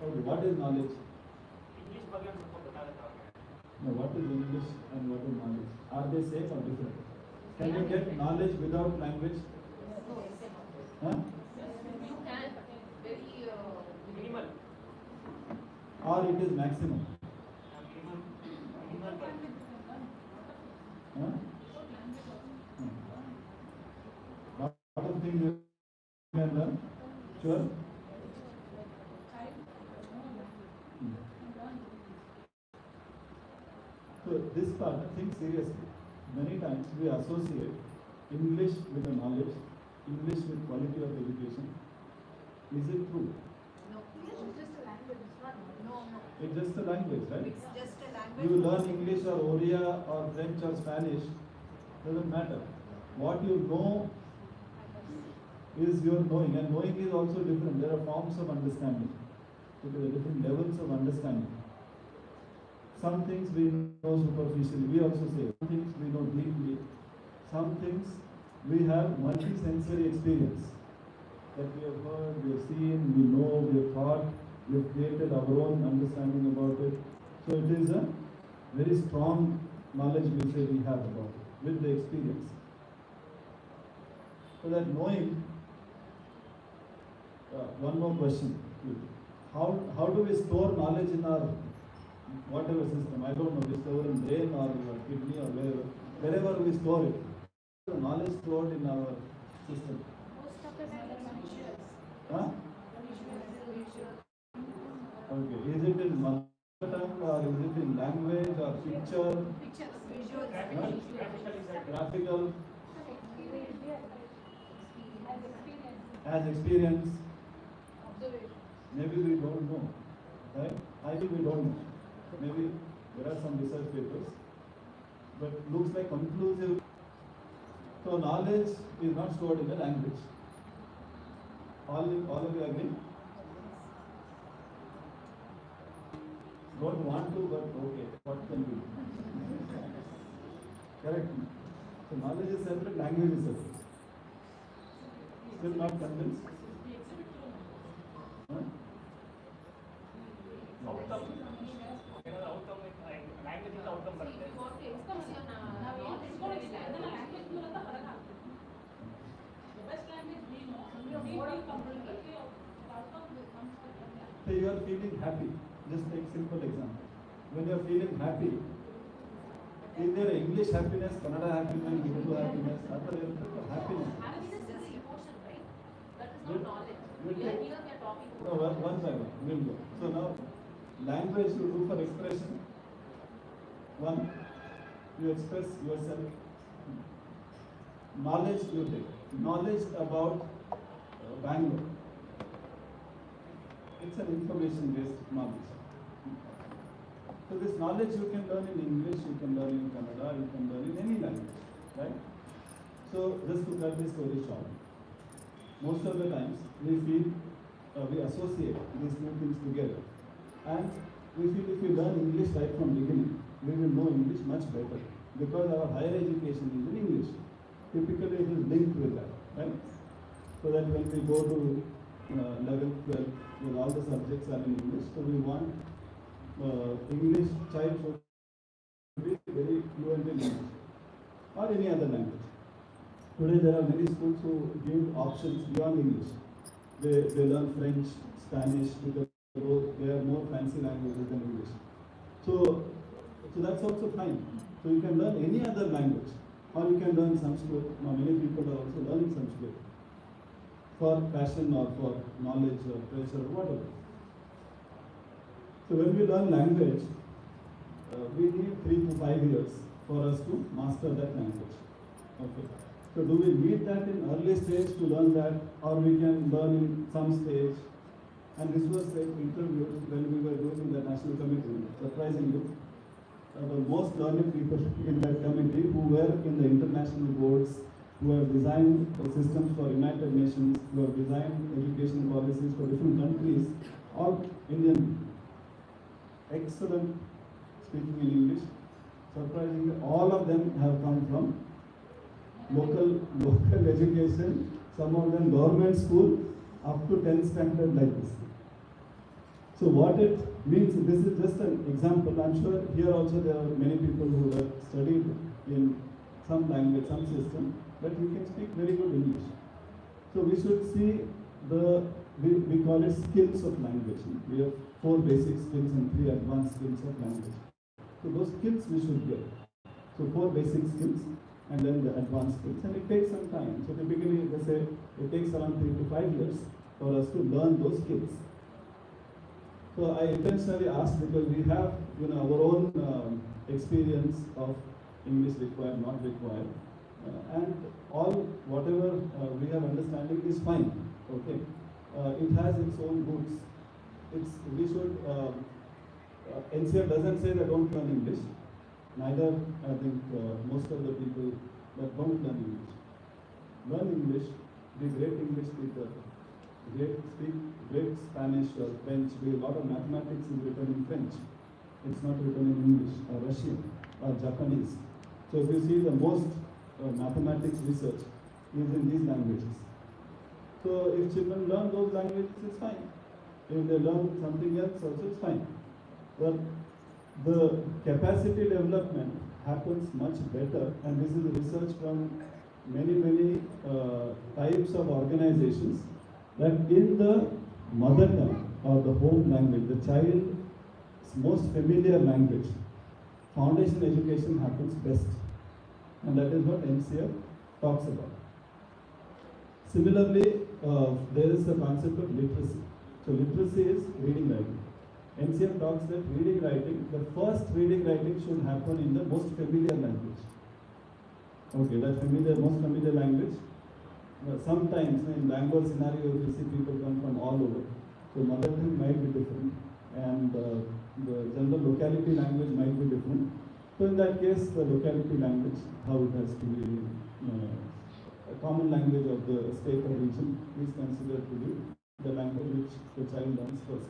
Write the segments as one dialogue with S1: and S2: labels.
S1: Okay, what is knowledge? No, what is English and what is knowledge? Are they same or different? Can you get knowledge without language? Huh?
S2: You can, very minimal.
S1: Or it is maximum? Huh? Lot of things you can learn. Sure? So this part, think seriously. Many times we associate English with the knowledge, English with quality of education. Is it true?
S2: No, it's just a language. It's not. No.
S1: It's just a language, right?
S2: It's just a language.
S1: You learn English or Oriya or French or Spanish, doesn't matter. What you know is your knowing, and knowing is also different. There are forms of understanding. So there are different levels of understanding. Some things we know superficially, we also say. Some things we know deeply. Some things we have multi-sensory experience. That we have heard, we have seen, we know, we have thought, we have created our own understanding about it. So it is a very strong knowledge we say we have about it, with the experience. So that knowing, one more question. How do we store knowledge in our whatever system? I don't know, we store in brain or kidney or wherever we store it. The knowledge stored in our system.
S2: Most of the time it's visuals.
S1: Huh? Okay. Is it in mother tongue or is it in language or picture?
S2: Pictures, visuals,
S1: Graphical. As experience.
S2: observation.
S1: Maybe we don't know. Right? I think we don't know. Maybe there are some research papers. But looks like conclusive. So knowledge is not stored in the language. All of you agree? Don't want to, but okay, what can we do? Correct. So knowledge is separate, language is separate. Still not convinced? Huh? So you are feeling happy. Just take simple example. When you are feeling happy, is there English happiness, Kannada happiness, Hindu happiness, other happiness?
S2: Happiness is an emotion, right? That is not knowledge.
S1: We'll
S2: We are
S1: take-
S2: here, we are talking
S1: No, one by one, we'll go. So now, language you do for expression. One, you express yourself. Knowledge you take. Knowledge about Bangalore. It's an information-based knowledge. So this knowledge you can learn in English, you can learn in Kannada, you can learn in any language, right? So just to cut this story short, most of the times we feel, we associate these two things together, and we feel if we learn English right from beginning, we will know English much better because our higher education is in English. Typically it is linked with that, right? So that when we go to 11th, 12th, when all the subjects are in English, so we want English child should be very fluent in English or any other language. Today there are many schools who give options beyond English. They learn French, Spanish, because they are more fancy languages than English. So that's also fine. So you can learn any other language, or you can learn Sanskrit. Now many people are also learning Sanskrit for passion or for knowledge or pleasure or whatever. So when we learn language, we need 3 to 5 years for us to master that language. Okay. So do we need that in early stage to learn that, or we can learn in some stage? And this was interviewed when we were doing the national committee. Surprisingly, the most learned people in that committee who were in the international boards, who have designed systems for United Nations, who have designed education policies for different countries, all Indian people. Excellent speaking in English. Surprisingly, all of them have come from local education, some of them government school, up to 10th standard like this. So what it means, this is just an example. I'm sure here also there are many people who have studied in some language, some system, but you can speak very good English. So we should see we call it skills of language. We have 4 basic skills and 3 advanced skills of language. So those skills we should get. So 4 basic skills and then the advanced skills, and it takes some time. So typically, they say it takes around 3 to 5 years for us to learn those skills. So I intentionally asked because we have, our own experience of English required, not required, and whatever we have understanding is fine. Okay, it has its own roots. We should. NCF doesn't say that don't learn English. Neither I think most of the people that don't learn English. Learn English. Be great English speaker. Speak great Spanish or French. A lot of mathematics is written in French. It's not written in English or Russian or Japanese. So if you see the most mathematics research is in these languages. So if children learn those languages, it's fine. If they learn something else also, it's fine. But the capacity development happens much better, and this is research from many types of organizations, that in the mother tongue or the home language, the child's most familiar language, foundation education happens best. And that is what NCF talks about. Similarly, there is a concept of literacy. So literacy is reading writing. NCF talks that reading writing, the first reading writing should happen in the most familiar language. Okay, that most familiar language. Sometimes in Bangalore scenario, you see people come from all over. So mother tongue might be different, and the general locality language might be different. So in that case, the locality language, how it has to be, a common language of the state or region is considered to be the language which the child learns first.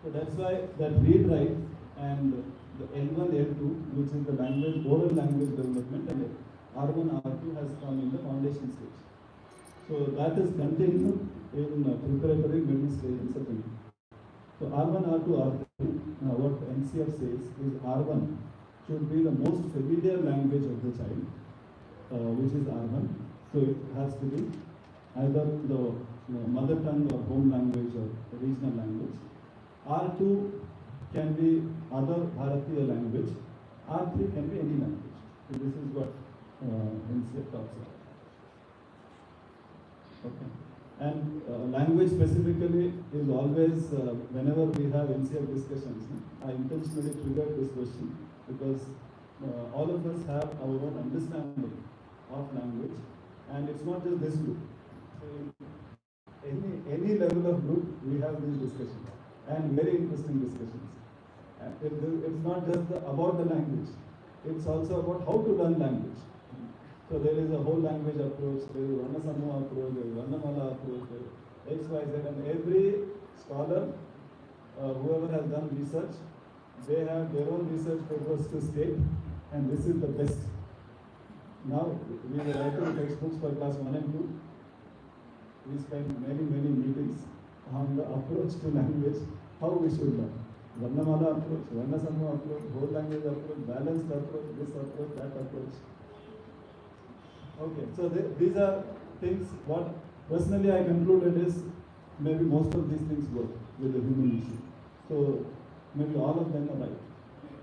S1: So that's why that read write and the L1, L2, which is the oral language development, and R1, R2 has come in the foundation stage. So that is continued in preparatory, middle stage, and secondary. So R1, R2, R3, what NCF says is R1 should be the most familiar language of the child, which is R1. So it has to be either the mother tongue or home language or regional language. R2 can be other Bharatiya language. R3 can be any language. So this is what NCF talks about. Okay. And language specifically is always, whenever we have NCF discussions, I intentionally triggered this question because all of us have our own understanding of language, and it's not just this group. So in any level of group, we have these discussions, and very interesting discussions. And it's not just about the language, it's also about how to learn language. So there is a whole language approach, there is Varna Samuha approach, there is Varnamala approach, X, Y, Z, and every scholar, whoever has done research, they have their own research papers to state, and this is the best. Now, we were writing textbooks for class 1 and 2. We spent many meetings on the approach to language, how we should learn. Varnamala approach, Varna Samuha approach, whole language approach, balanced approach, this approach, that approach. Okay, so these are things what personally I concluded is maybe most of these things work with the human issue. So maybe all of them are right.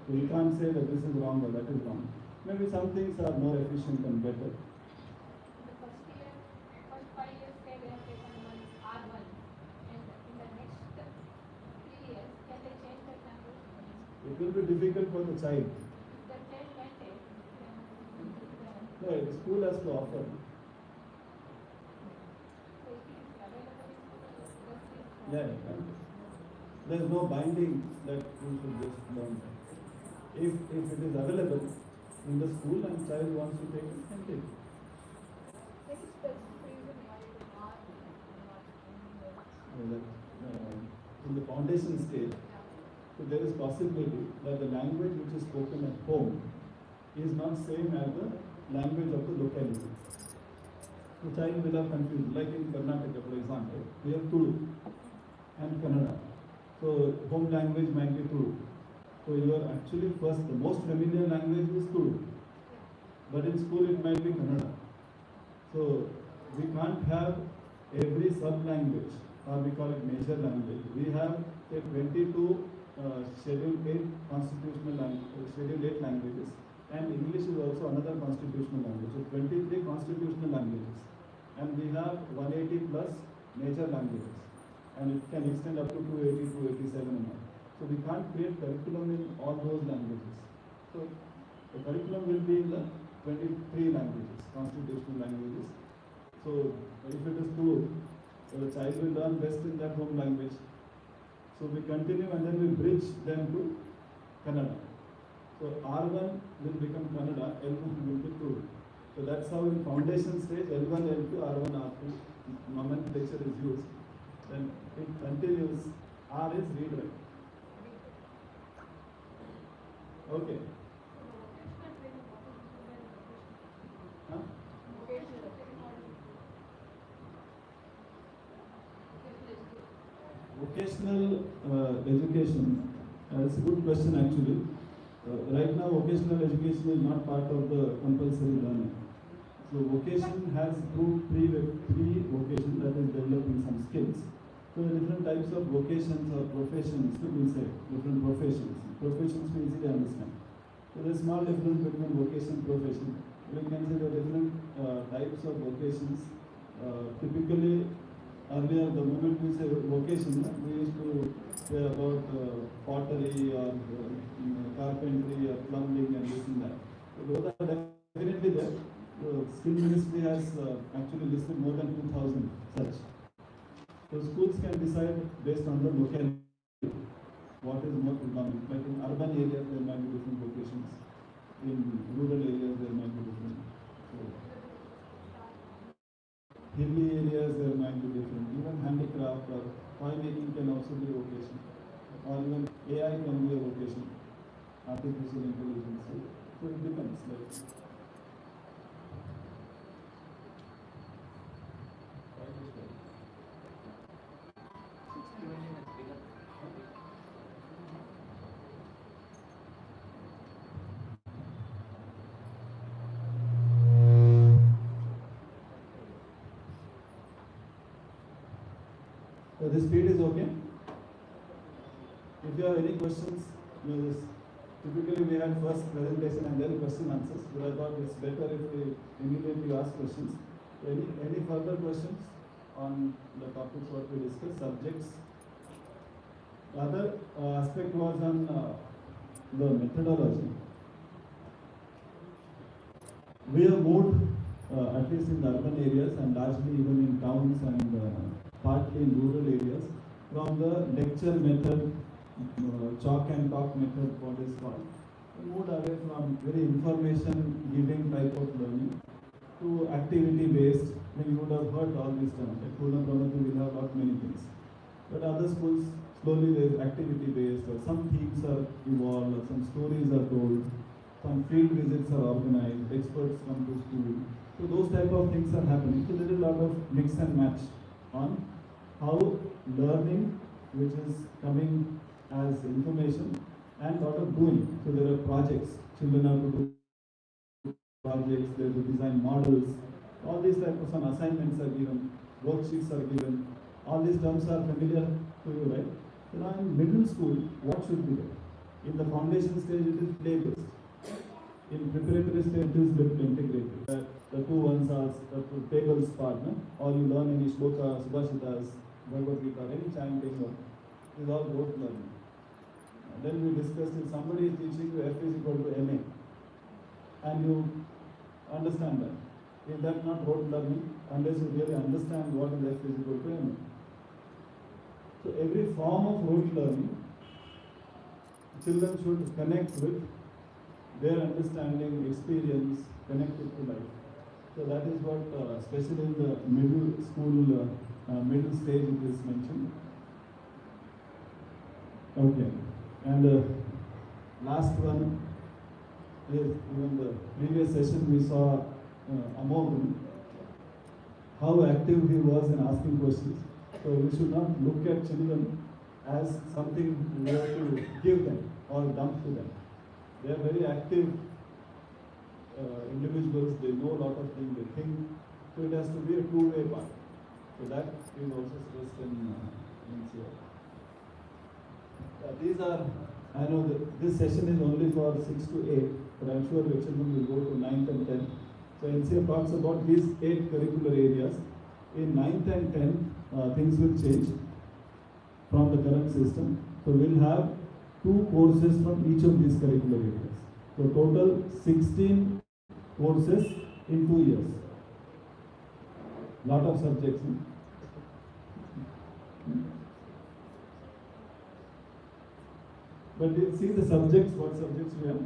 S1: So you can't say that this is wrong or that is wrong. Maybe some things are more efficient and better.
S2: The first 5 years, they have taken one R1, and in the next 3 years, can they change that language?
S1: It will be difficult for the child.
S2: The child can take.
S1: No, the school has to offer. Yeah, there is no binding that you should just learn. If it is available in the school and child wants to take it, can take it.
S2: Any specific reason why it is not
S1: In the foundation stage, so there is possibility that the language which is spoken at home is not same as the language of the locality. The child will have confusion. Like in Karnataka, for example, we have Tulu and Kannada. So home language might be Tudu. So you are actually first, the most familiar language is Tudu. But in school it might be Kannada. So we can't have every sub-language, or we call it major language. We have say 22 Schedule 8 Schedule 8 languages, and English is also another constitutional language. So 23 constitutional languages, and we have 180 plus major languages, and it can extend up to 280, 287 and all. So we can't create curriculum in all those languages. So the curriculum will be in the 23 languages, constitutional languages. So if it is true, the child will learn best in their home language. So we continue and then we bridge them to Kannada. So R1 will become Kannada, L1 will be Tudu. So that's how in foundation stage L1, L2, R1, R2 nomenclature is used. Then it continues. R is read write. Okay. Huh? Vocational education, it's a good question actually. Right now vocational education is not part of the compulsory learning. So vocation has pre-vocation, that is developing some skills. So the different types of vocations or professions, we say, different professions. Professions we easily understand. So there's small difference between vocation and profession. We can say there are different types of vocations. Typically, earlier, the moment we say vocation, we used to say about pottery or carpentry or plumbing and this and that. So those are definitely there. The skill ministry has actually listed more than 2,000 such. So schools can decide based on the locality what is more predominant. Like in urban areas there might be different vocations. In rural areas there might be different. So, hilly areas there might be different. Even handicraft or toy making can also be a vocation. Or even AI can be a vocation. Artificial intelligence. So it depends. Like, so this speed is okay. If you have any questions, typically we had first presentation and then question answers. But I thought it's better if we immediately ask questions. Any further questions on the topics what we discussed, subjects? The other aspect was on the methodology. We have moved, at least in the urban areas and largely even in towns and partly in rural areas, from the lecture method, chalk and talk method, what is called. We moved away from very information giving type of learning to activity based. You would have heard all these terms. At Pune Pramati we have got many things. But other schools, slowly there is activity based, or some themes are evolved, or some stories are told, some field visits are organized, experts come to school. So those type of things are happening. So there is a lot of mix and match on how learning, which is coming as information, and lot of doing. So there are projects. Children have to do projects, they have to design models. All these type of some assignments are given, worksheets are given. All these terms are familiar to you, right? So now in middle school, what should be there? In the foundation stage, it is play-based. In preparatory stage, it is little integrated. The two ones are the two tables part, no? All you learn in Shlokas, Subhashitas, Bhagavad Gita, any chanting, is all rote learning. Then we discussed if somebody is teaching you F is equal to MA, and you understand that. Is that not rote learning? Unless you really understand what is F is equal to MA. So every form of rote learning, children should connect with their understanding, experience, connected to life. So that is what, especially in the middle school, middle stage, it is mentioned. Okay, and last one is even the previous session we saw Amogh, how active he was in asking questions. So we should not look at children as something we have to give them or dump to them. They are very active individuals, they know a lot of things, they think, so it has to be a two-way part. So that is also stressed in NCF. These are, I know that this session is only for 6 to 8, but I'm sure your children will go to 9th and 10th. So NCF talks about these 8 curricular areas. In 9th and 10th, things will change from the current system. So we'll have 2 courses from each of these curricular areas. So total 16 courses in 2 years. Lot of subjects. But you see the subjects, what subjects we have?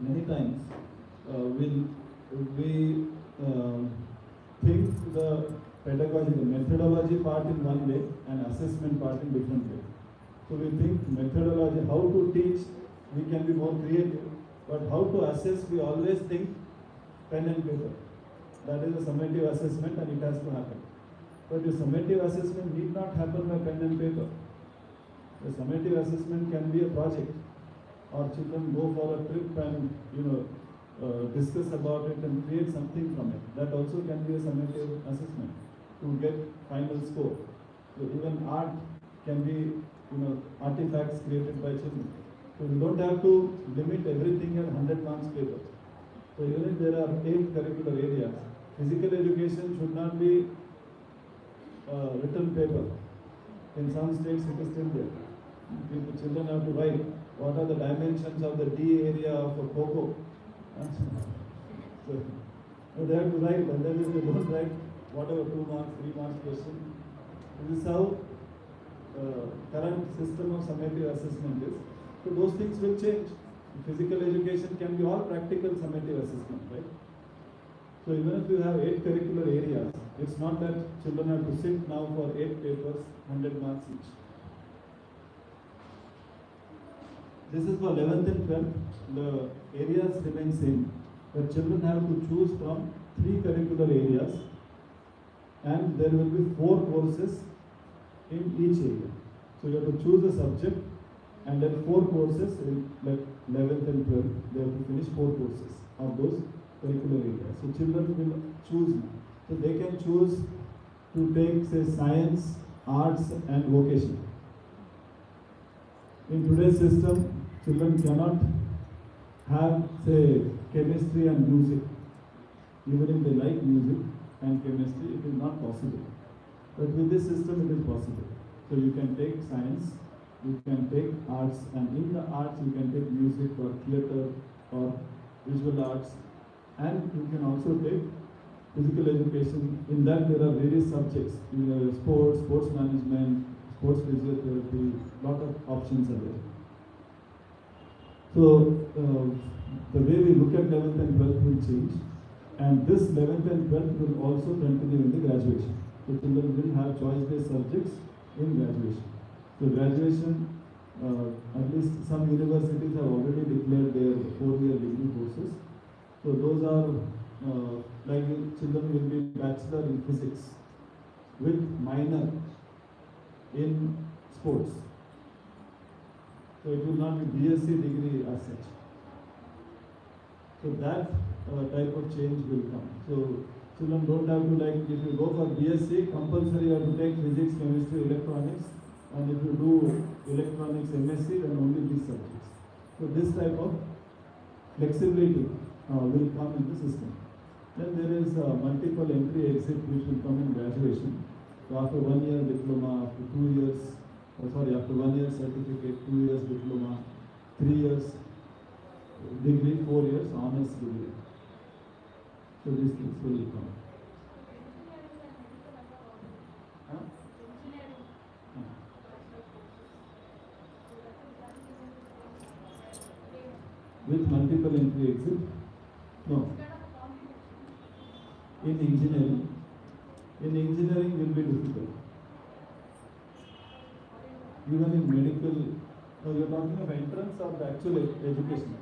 S1: Many times we think the pedagogy, the methodology part in one way and assessment part in different way. So we think methodology, how to teach, we can be more creative, but how to assess, we always think pen and paper. That is a summative assessment and it has to happen. But the summative assessment need not happen by pen and paper. The summative assessment can be a project, or children go for a trip and discuss about it and create something from it. That also can be a summative assessment to get final score. So even art can be artifacts created by children. So we don't have to limit everything at 100 marks paper. So even if there are 8 curricular areas, physical education should not be written paper. In some states it is still there. The children have to write what are the dimensions of the D area of a cocoa. So they have to write, and then if they don't write, whatever 2 marks, 3 marks question. This is how current system of summative assessment is. So those things will change. Physical education can be all practical summative assessment, right? So even if you have 8 curricular areas, it's not that children have to sit now for 8 papers, 100 marks each. This is for 11th and 12th. The areas remain same. The children have to choose from 3 curricular areas, and there will be 4 courses in each area. So you have to choose a subject, and then 4 courses in like 11th and 12th. They have to finish 4 courses of those curricular areas. So children will choose. So they can choose to take, say, science, arts, and vocation. In today's system, children cannot have, say, chemistry and music. Even if they like music and chemistry, it is not possible. But with this system, it is possible. So you can take science, you can take arts, and in the arts, you can take music or theatre or visual arts, and you can also take physical education. In that, there are various subjects. Sports, sports management, sports physiotherapy, lot of options are there. So the way we look at 11th and 12th will change, and this 11th and 12th will also continue in the graduation. So children will have choice-based subjects in graduation. So graduation, at least some universities have already declared their 4-year degree courses. So those are like children will be bachelor in physics with minor in sports. So it will not be BSc degree as such. So that type of change will come. So children don't have to, like, if you go for BSc, compulsory you have to take physics, chemistry, electronics, and if you do electronics MSc, then only these subjects. So this type of flexibility will come in the system. Then there is multiple entry exit which will come in graduation. So after 1 year diploma, after 2 years, after 1 year certificate, 2 years diploma, 3 years degree, 4 years honors degree. So these things will come. Huh? With multiple entry exit? No. In engineering will be difficult. Even in medical No, you're talking of entrance or the actual education.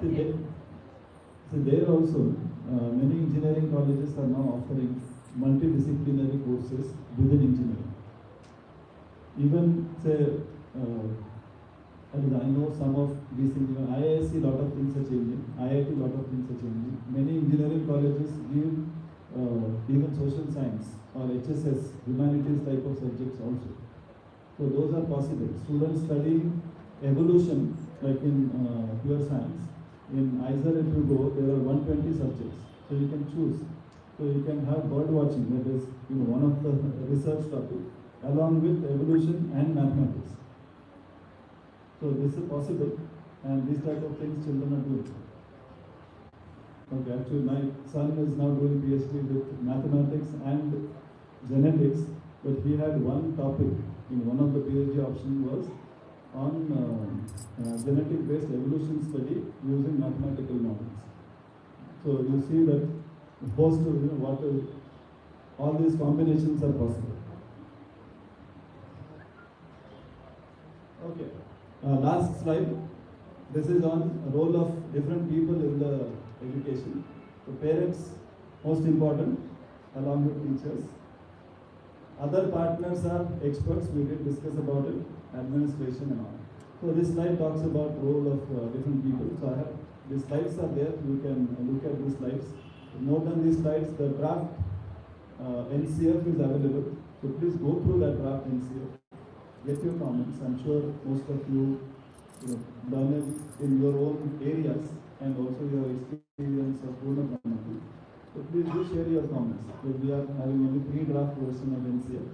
S1: See, there also, many engineering colleges are now offering multidisciplinary courses within engineering. Even say, I know some of these things. IISc, lot of things are changing. IIT, lot of things are changing. Many engineering colleges give even social science or HSS, humanities type of subjects also. So those are possible. Students studying evolution, like in pure science. In ISER, if you go, there are 120 subjects. So you can choose. So you can have bird watching, that is one of the research topic, along with evolution and mathematics. So this is possible, and these type of things children are doing. Okay, actually my son is now doing PhD with mathematics and genetics, but he had one topic in one of the PhD option was on genetic based evolution study using mathematical models. So you see that opposed to all these combinations are possible. Okay, last slide. This is on role of different people in the education. So parents, most important, along with teachers. Other partners are experts, we did discuss about it, administration and all. So this slide talks about role of different people. So I have, the slides are there, you can look at these slides. More than these slides, the draft NCF is available. So please go through that draft NCF, get your comments. I'm sure most of you learn it in your own areas and also your experience of Purna Pramati. So please do share your comments. So we are having only 3 draft version of NCF.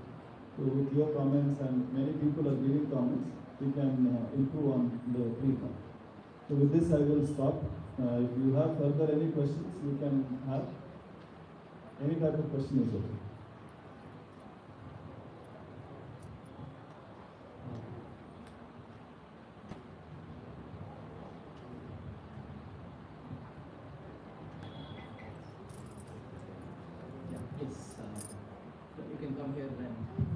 S1: So with your comments, and many people are giving comments, we can improve on the pre-com. So with this I will stop. If you have further any questions, you can have. Any type of question is okay.
S3: Yes, you can come here then.